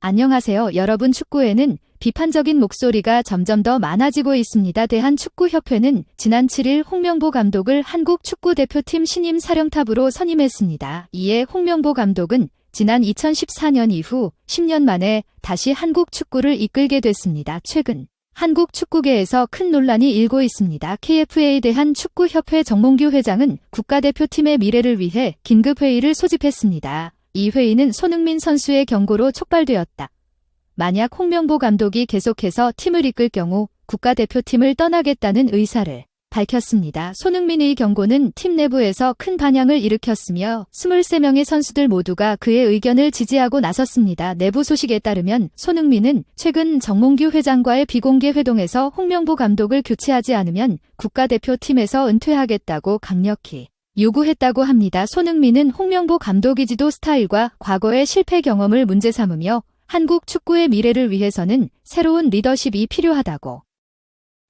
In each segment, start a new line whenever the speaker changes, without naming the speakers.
안녕하세요. 여러분, 축구에는 비판적인 목소리가 점점 더 많아지고 있습니다. 대한축구협회는 지난 7일 홍명보 감독을 한국 축구대표팀 신임 사령탑으로 선임했습니다. 이에 홍명보 감독은 지난 2014년 이후 10년 만에 다시 한국 축구를 이끌게 됐습니다. 최근 한국 축구계에서 큰 논란이 일고 있습니다. KFA 대한축구협회 정몽규 회장은 국가대표팀의 미래를 위해 긴급회의를 소집했습니다. 이 회의는 손흥민 선수의 경고로 촉발되었다. 만약 홍명보 감독이 계속해서 팀을 이끌 경우 국가대표팀을 떠나겠다는 의사를 밝혔습니다. 손흥민의 경고는 팀 내부에서 큰 반향을 일으켰으며 23명의 선수들 모두가 그의 의견을 지지하고 나섰습니다. 내부 소식에 따르면 손흥민은 최근 정몽규 회장과의 비공개 회동에서 홍명보 감독을 교체하지 않으면 국가대표팀에서 은퇴하겠다고 강력히 요구했다고 합니다. 손흥민은 홍명보 감독의 지도 스타일과 과거의 실패 경험을 문제 삼으며 한국 축구의 미래를 위해서는 새로운 리더십이 필요하다고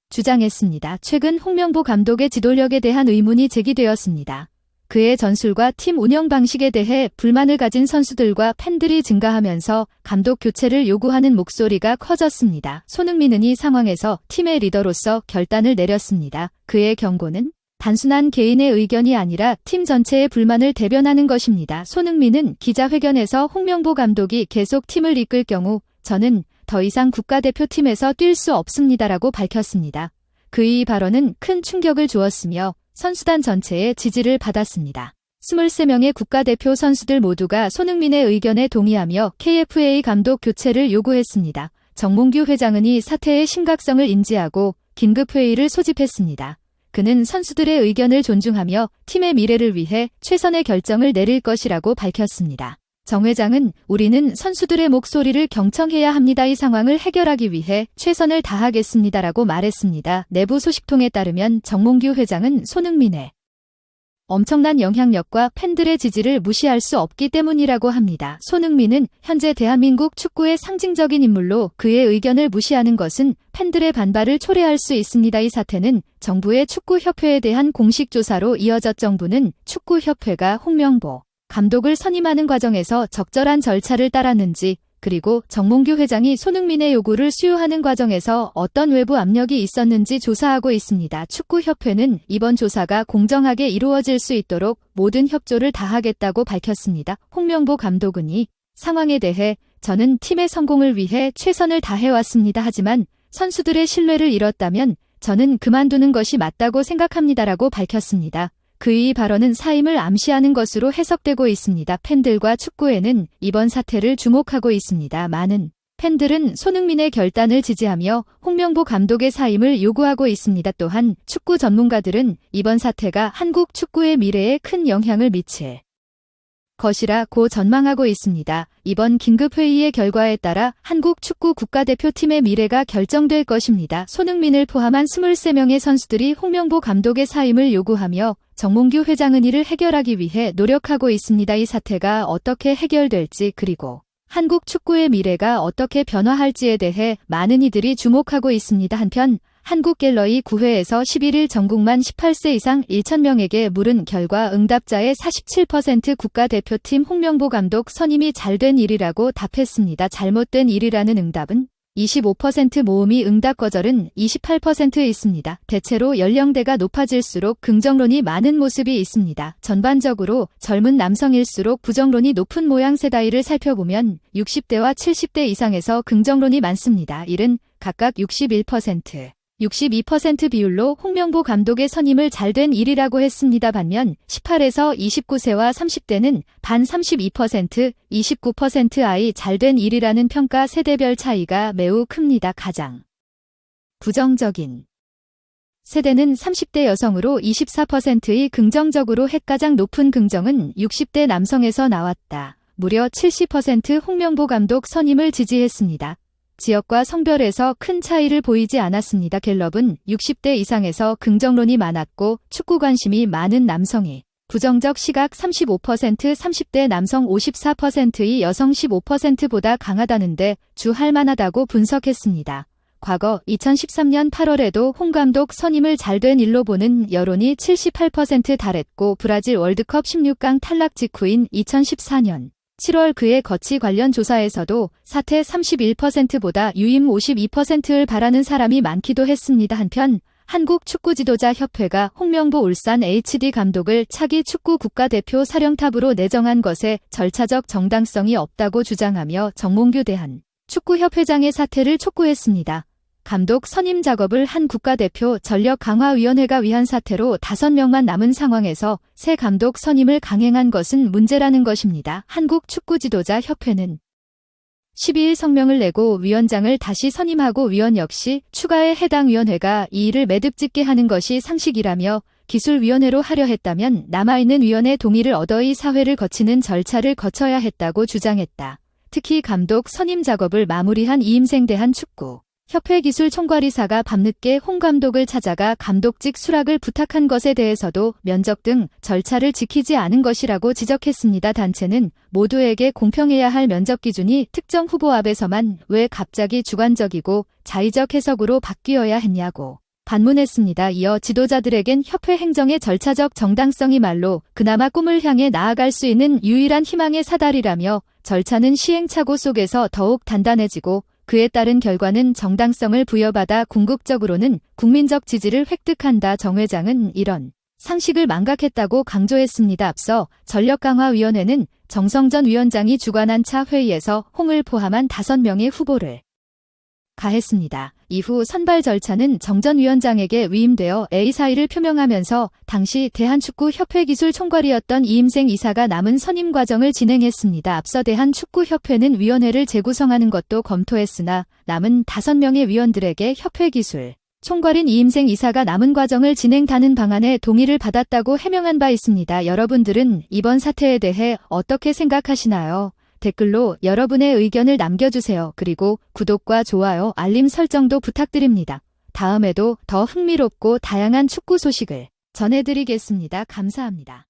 주장했습니다. 최근 홍명보 감독의 지도력에 대한 의문이 제기되었습니다. 그의 전술과 팀 운영 방식에 대해 불만을 가진 선수들과 팬들이 증가하면서 감독 교체를 요구하는 목소리가 커졌습니다. 손흥민은 이 상황에서 팀의 리더로서 결단을 내렸습니다. 그의 경고는 단순한 개인의 의견이 아니라 팀 전체의 불만을 대변하는 것입니다. 손흥민은 기자회견에서 홍명보 감독이 계속 팀을 이끌 경우 저는 더 이상 국가대표팀에서 뛸 수 없습니다라고 밝혔습니다. 그의 발언은 큰 충격을 주었으며 선수단 전체의 지지를 받았습니다. 23명의 국가대표 선수들 모두가 손흥민의 의견에 동의하며 KFA 감독 교체를 요구했습니다. 정몽규 회장은 이 사태의 심각성을 인지하고 긴급회의를 소집했습니다. 그는 선수들의 의견을 존중하며 팀의 미래를 위해 최선의 결정을 내릴 것이라고 밝혔습니다. 정 회장은 우리는 선수들의 목소리를 경청해야 합니다. 이 상황을 해결하기 위해 최선을 다하겠습니다라고 말했습니다. 내부 소식통에 따르면 정몽규 회장은 손흥민의 엄청난 영향력과 팬들의 지지를 무시할 수 없기 때문이라고 합니다. 손흥민은 현재 대한민국 축구의 상징적인 인물로 그의 의견을 무시하는 것은 팬들의 반발을 초래할 수 있습니다. 이 사태는 정부의 축구협회에 대한 공식 조사로 이어졌. 정부는 축구협회가 홍명보 감독을 선임하는 과정에서 적절한 절차를 따랐는지, 그리고 정몽규 회장이 손흥민의 요구를 수용하는 과정에서 어떤 외부 압력이 있었는지 조사하고 있습니다. 축구협회는 이번 조사가 공정하게 이루어질 수 있도록 모든 협조를 다하겠다고 밝혔습니다. 홍명보 감독은 이 상황에 대해 저는 팀의 성공을 위해 최선을 다해왔습니다. 하지만 선수들의 신뢰를 잃었다면 저는 그만두는 것이 맞다고 생각합니다라고 밝혔습니다. 그의 발언은 사임을 암시하는 것으로 해석되고 있습니다. 팬들과 축구에는 이번 사태를 주목하고 있습니다. 많은 팬들은 손흥민의 결단을 지지하며 홍명보 감독의 사임을 요구하고 있습니다. 또한 축구 전문가들은 이번 사태가 한국 축구의 미래에 큰 영향을 미칠 것이라고 전망하고 있습니다. 이번 긴급회의의 결과에 따라 한국 축구 국가대표팀의 미래가 결정될 것입니다. 손흥민을 포함한 23명의 선수들이 홍명보 감독의 사임을 요구하며 정몽규 회장은 이를 해결하기 위해 노력하고 있습니다. 이 사태가 어떻게 해결될지, 그리고 한국 축구의 미래가 어떻게 변화할지에 대해 많은 이들이 주목하고 있습니다. 한편 한국갤러리 9회에서 11일 전국만 18세 이상 1,000명에게 물은 결과 응답자의 47% 국가대표팀 홍명보 감독 선임이 잘된 일이라고 답했습니다. 잘못된 일이라는 응답은 25%, 모음이 응답 거절은 28% 있습니다. 대체로 연령대가 높아질수록 긍정론이 많은 모습이 있습니다. 전반적으로 젊은 남성일수록 부정론이 높은 모양새다이를 살펴보면 60대와 70대 이상에서 긍정론이 많습니다. 이는 각각 61%, 62% 비율로 홍명보 감독의 선임을 잘된 일이라고 했습니다. 반면 18에서 29세와 30대는 반 32%, 29% 아이 잘된 일이라는 평가 세대별 차이가 매우 큽니다. 가장 부정적인 세대는 30대 여성으로 24%의 긍정적으로 했. 가장 높은 긍정은 60대 남성에서 나왔다. 무려 70% 홍명보 감독 선임을 지지했습니다. 지역과 성별에서 큰 차이를 보이지 않았습니다. 갤럽은 60대 이상에서 긍정론이 많았고 축구 관심이 많은 남성이 부정적 시각 35%, 30대 남성 54%의 여성 15%보다 강하다는데 주할 만하다고 분석했습니다. 과거 2013년 8월에도 홍 감독 선임을 잘된 일로 보는 여론이 78% 달했고 브라질 월드컵 16강 탈락 직후인 2014년 7월 그의 거치 관련 조사에서도 사퇴 31%보다 유임 52%를 바라는 사람이 많기도 했습니다. 한편 한국 축구 지도자 협회가 홍명보 울산 HD 감독을 차기 축구 국가대표 사령탑으로 내정한 것에 절차적 정당성이 없다고 주장하며 정몽규 대한 축구협회장의 사퇴를 촉구했습니다. 감독 선임 작업을 한 국가대표 전력강화위원회가 위한 사태로 5명만 남은 상황에서 새 감독 선임을 강행한 것은 문제라는 것입니다. 한국축구지도자협회는 12일 성명을 내고 위원장을 다시 선임하고 위원 역시 추가해 해당 위원회가 이 일을 매듭짓게 하는 것이 상식이라며 기술위원회로 하려 했다면 남아있는 위원의 동의를 얻어 이 사회를 거치는 절차를 거쳐야 했다고 주장했다. 특히 감독 선임 작업을 마무리한 이임생 대한축구 협회 기술총괄이사가 밤늦게 홍 감독을 찾아가 감독직 수락을 부탁한 것에 대해서도 면접 등 절차를 지키지 않은 것이라고 지적했습니다. 단체는 모두에게 공평해야 할 면접 기준이 특정 후보 앞에서만 왜 갑자기 주관적이고 자의적 해석으로 바뀌어야 했냐고 반문했습니다. 이어 지도자들에겐 협회 행정의 절차적 정당성이 말로 그나마 꿈을 향해 나아갈 수 있는 유일한 희망의 사다리라며 절차는 시행착오 속에서 더욱 단단해지고 그에 따른 결과는 정당성을 부여받아 궁극적으로는 국민적 지지를 획득한다. 정 회장은 이런 상식을 망각했다고 강조했습니다. 앞서 전력강화위원회는 정성전 위원장이 주관한 차 회의에서 홍을 포함한 5명의 후보를 가했습니다. 이후 선발 절차는 정 전 위원장에게 위임되어 A사의를 표명하면서 당시 대한축구협회 기술총괄이었던 이임생 이사가 남은 선임 과정을 진행했습니다. 앞서 대한축구협회는 위원회를 재구성하는 것도 검토했으나 남은 5명의 위원들에게 협회 기술 총괄인 이임생 이사가 남은 과정을 진행하는 방안에 동의를 받았다고 해명한 바 있습니다. 여러분들은 이번 사태에 대해 어떻게 생각하시나요? 댓글로 여러분의 의견을 남겨주세요. 그리고 구독과 좋아요, 알림 설정도 부탁드립니다. 다음에도 더 흥미롭고 다양한 축구 소식을 전해드리겠습니다. 감사합니다.